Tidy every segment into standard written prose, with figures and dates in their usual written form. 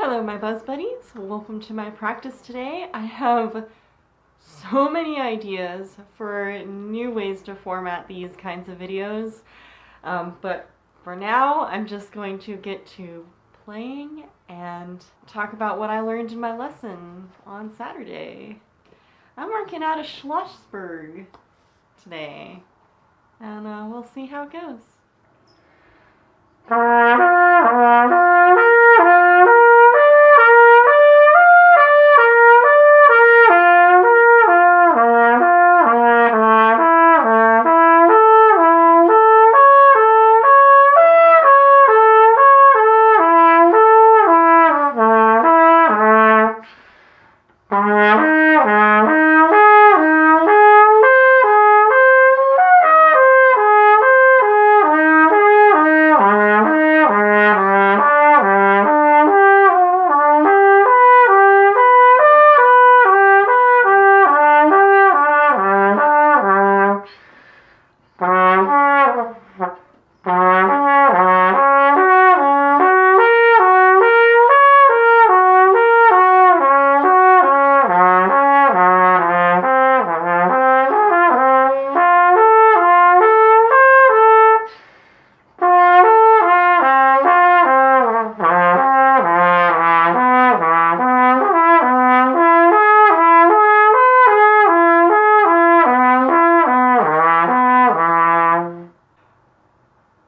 Hello my buzz buddies, welcome to my practice today. I have so many ideas for new ways to format these kinds of videos, but for now I'm just going to get to playing and talk about what I learned in my lesson on Saturday. I'm working out of Schlossberg today, and we'll see how it goes.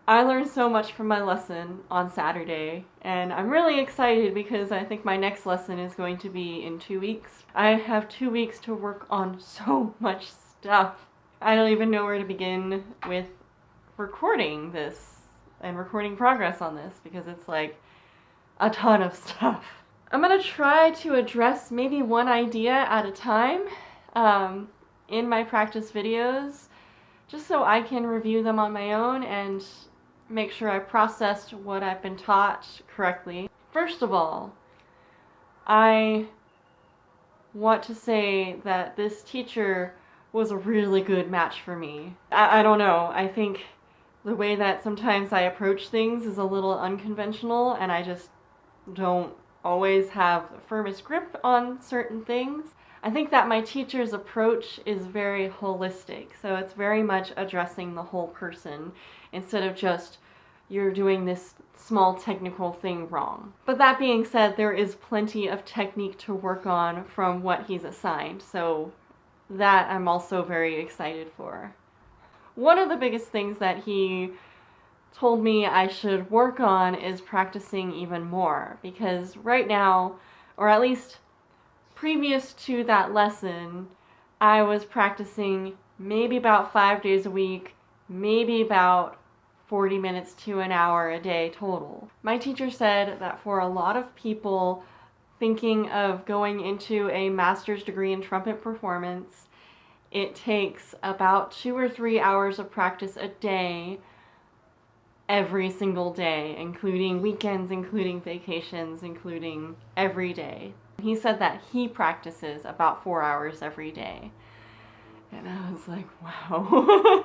I learned so much from my lesson on Saturday, and I'm really excited because I think my next lesson is going to be in 2 weeks. I have 2 weeks to work on so much stuff. I don't even know where to begin with recording this and recording progress on this because it's like a ton of stuff. I'm gonna try to address maybe one idea at a time in my practice videos, just so I can review them on my own and make sure I processed what I've been taught correctly. First of all, I want to say that this teacher was a really good match for me. I don't know, I think the way that sometimes I approach things is a little unconventional, and I just don't always have the firmest grip on certain things. I think that my teacher's approach is very holistic, so it's very much addressing the whole person instead of just you're doing this small technical thing wrong. But that being said, there is plenty of technique to work on from what he's assigned, so that I'm also very excited for. One of the biggest things that he told me I should work on is practicing even more, because right now, or at least previous to that lesson, I was practicing maybe about 5 days a week, maybe about 40 minutes to an hour a day total. My teacher said that for a lot of people thinking of going into a master's degree in trumpet performance, it takes about 2 or 3 hours of practice a day, every single day, including weekends, including vacations, including every day. He said that he practices about 4 hours every day. And I was like, wow.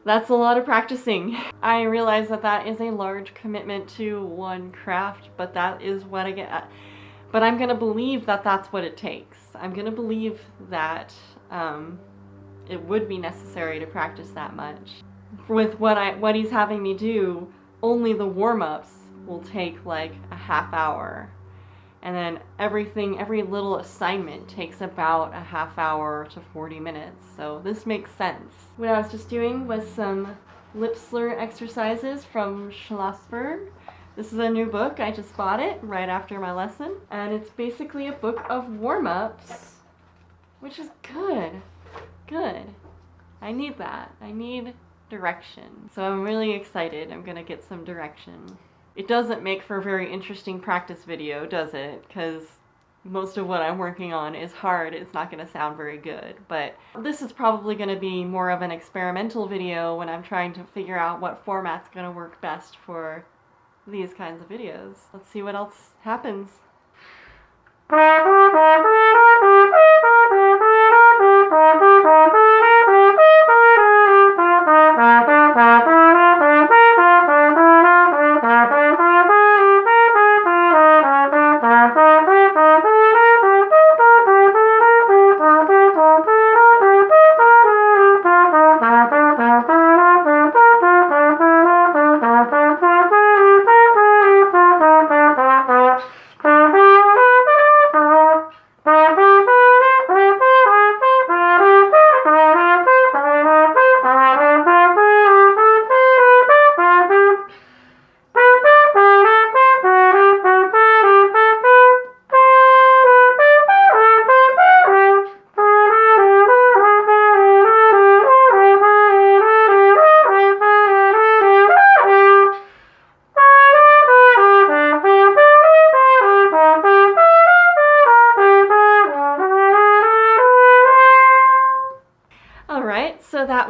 That's a lot of practicing. I realize that that is a large commitment to one craft, but that is what I get at. But I'm gonna believe that that's what it takes. I'm gonna believe that it would be necessary to practice that much. With what he's having me do, only the warm-ups will take like a half hour. And then every little assignment takes about a half hour to 40 minutes. So this makes sense. What I was just doing was some lip slur exercises from Schlossberg. This is a new book. I just bought it right after my lesson. And it's basically a book of warm-ups, which is good. Good. I need that. I need direction. So I'm really excited. I'm gonna get some direction. It doesn't make for a very interesting practice video, does it? Because most of what I'm working on is hard. It's not going to sound very good. But this is probably going to be more of an experimental video when I'm trying to figure out what format's going to work best for these kinds of videos. Let's see what else happens.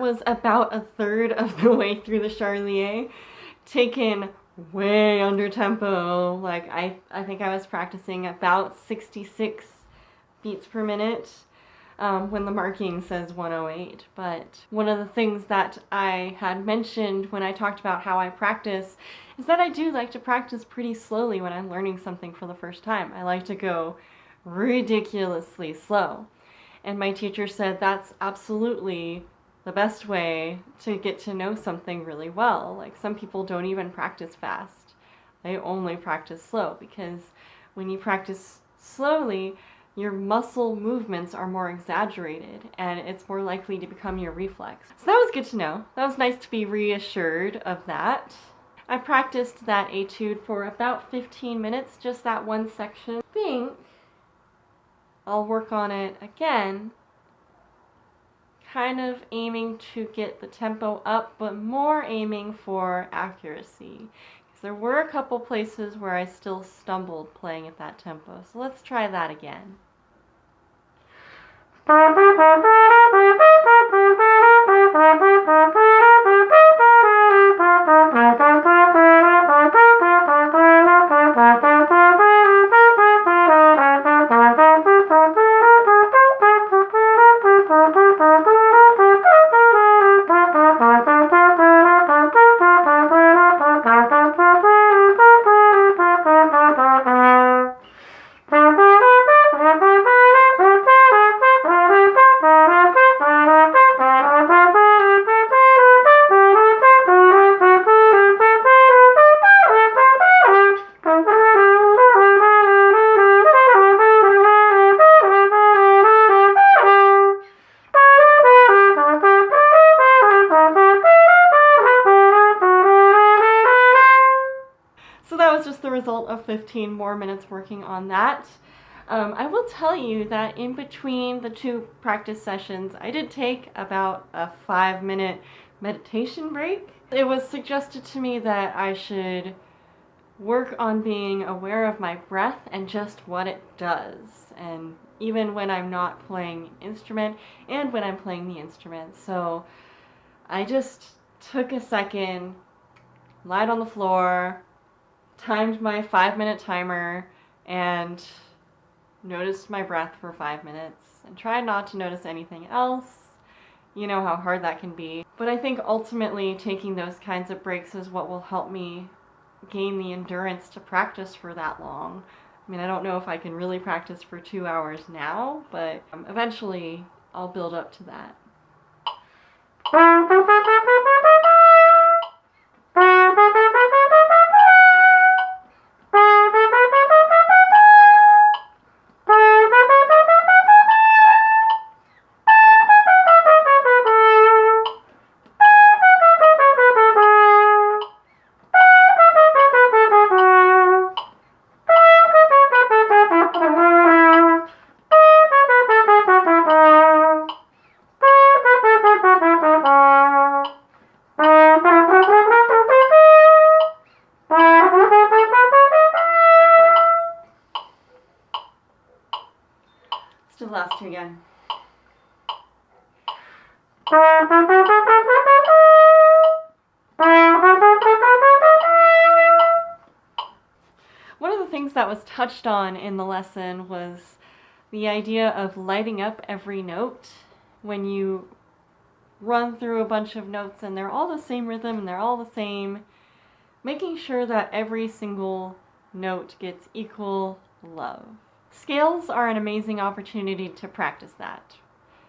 that was about a third of the way through the Charlier, taken way under tempo. Like I think I was practicing about 66 beats per minute when the marking says 108. But one of the things that I had mentioned when I talked about how I practice is that I do like to practice pretty slowly when I'm learning something for the first time. I like to go ridiculously slow. And my teacher said that's absolutely the best way to get to know something really well. Like some people don't even practice fast. They only practice slow, because when you practice slowly, your muscle movements are more exaggerated and it's more likely to become your reflex. So that was good to know. That was nice to be reassured of that. I practiced that etude for about 15 minutes, just that one section. I think I'll work on it again, kind of aiming to get the tempo up, but more aiming for accuracy. Because there were a couple places where I still stumbled playing at that tempo. So let's try that again. So that was just the result of 15 more minutes working on that. I will tell you that in between the two practice sessions, I did take about a 5-minute meditation break. It was suggested to me that I should work on being aware of my breath and just what it does, and even when I'm not playing instrument and when I'm playing the instrument. So I just took a second, lied on the floor, timed my 5-minute timer, and noticed my breath for 5 minutes, and tried not to notice anything else. You know how hard that can be. But I think ultimately taking those kinds of breaks is what will help me gain the endurance to practice for that long. I mean, I don't know if I can really practice for 2 hours now, but eventually I'll build up to that. The last two again. One of the things that was touched on in the lesson was the idea of lighting up every note. When you run through a bunch of notes and they're all the same rhythm and they're all the same, making sure that every single note gets equal love. Scales are an amazing opportunity to practice that,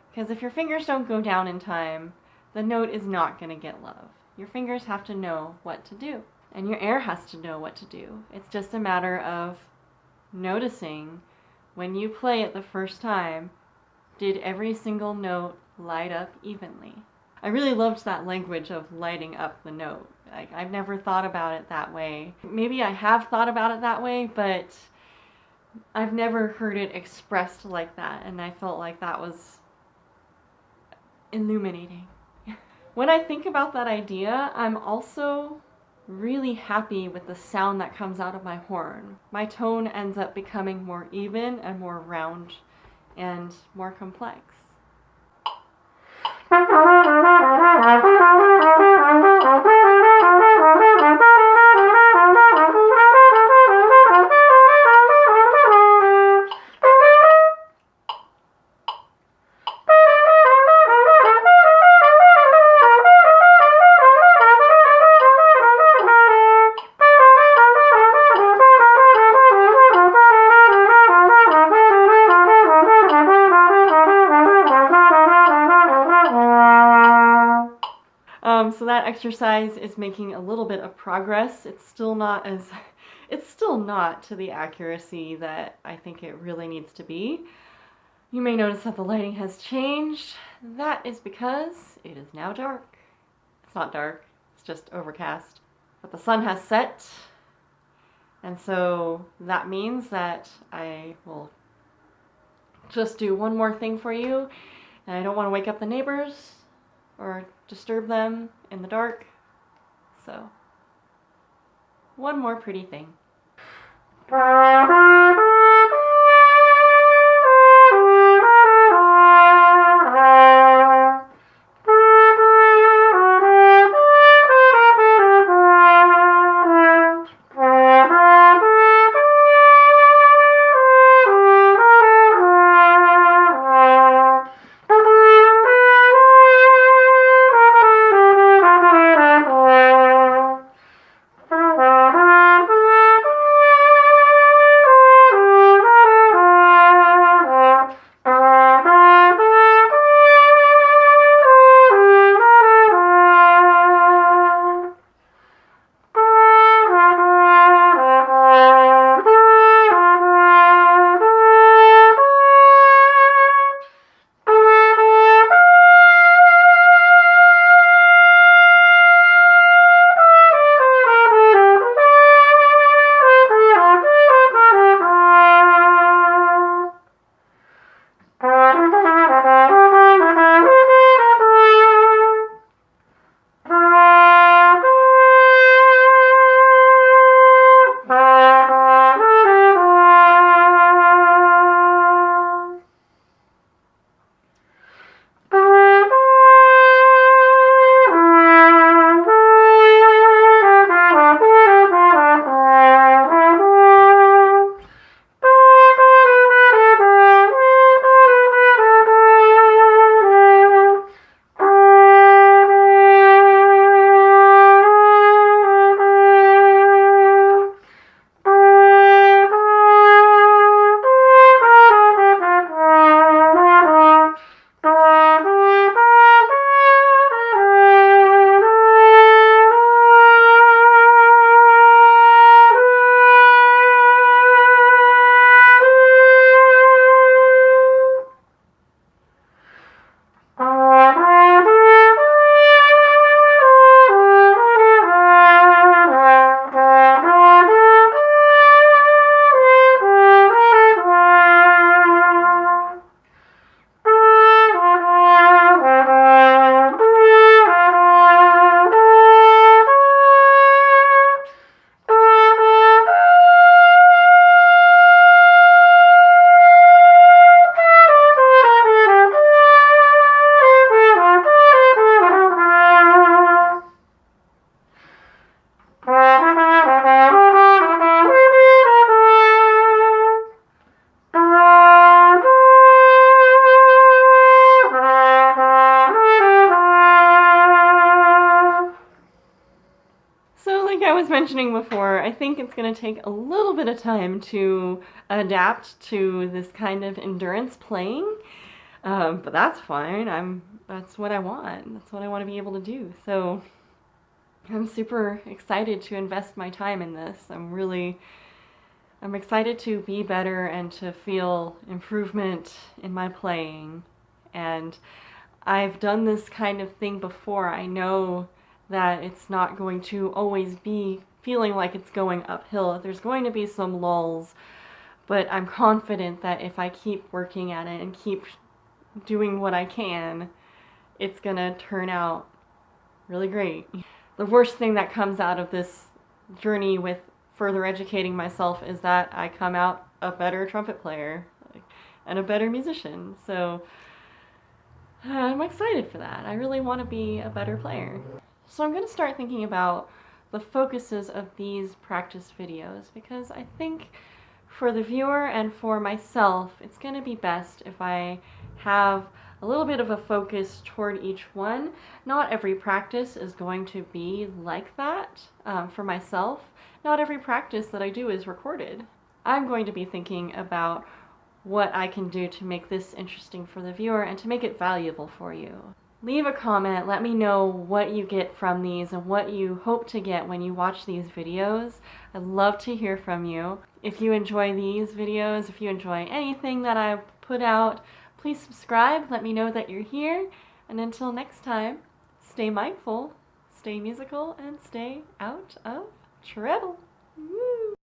because if your fingers don't go down in time, the note is not going to get love. Your fingers have to know what to do, and your air has to know what to do. It's just a matter of noticing when you play it the first time, did every single note light up evenly? I really loved that language of lighting up the note. Like, I've never thought about it that way. Maybe I have thought about it that way, but I've never heard it expressed like that, and I felt like that was illuminating. When I think about that idea, I'm also really happy with the sound that comes out of my horn. My tone ends up becoming more even and more round and more complex. So that exercise is making a little bit of progress. It's still not to the accuracy that I think it really needs to be. You may notice that the lighting has changed. That is because it is now dark. It's not dark, it's just overcast. But the sun has set, and so that means that I will just do one more thing for you, and I don't want to wake up the neighbors or disturb them in the dark. So, one more pretty thing. Mentioning before, I think it's going to take a little bit of time to adapt to this kind of endurance playing, but that's fine. That's what I want. That's what I want to be able to do. So I'm super excited to invest my time in this. I'm excited to be better and to feel improvement in my playing. And I've done this kind of thing before. I know that it's not going to always be feeling like it's going uphill. There's going to be some lulls, but I'm confident that if I keep working at it and keep doing what I can, it's gonna turn out really great. The worst thing that comes out of this journey with further educating myself is that I come out a better trumpet player and a better musician. So I'm excited for that. I really want to be a better player. So I'm going to start thinking about the focuses of these practice videos, because I think for the viewer and for myself, it's going to be best if I have a little bit of a focus toward each one. Not every practice is going to be like that for myself. Not every practice that I do is recorded. I'm going to be thinking about what I can do to make this interesting for the viewer and to make it valuable for you. Leave a comment, let me know what you get from these and what you hope to get when you watch these videos. I'd love to hear from you. If you enjoy these videos, if you enjoy anything that I put out, please subscribe, let me know that you're here, and until next time, stay mindful, stay musical, and stay out of trouble. Woo!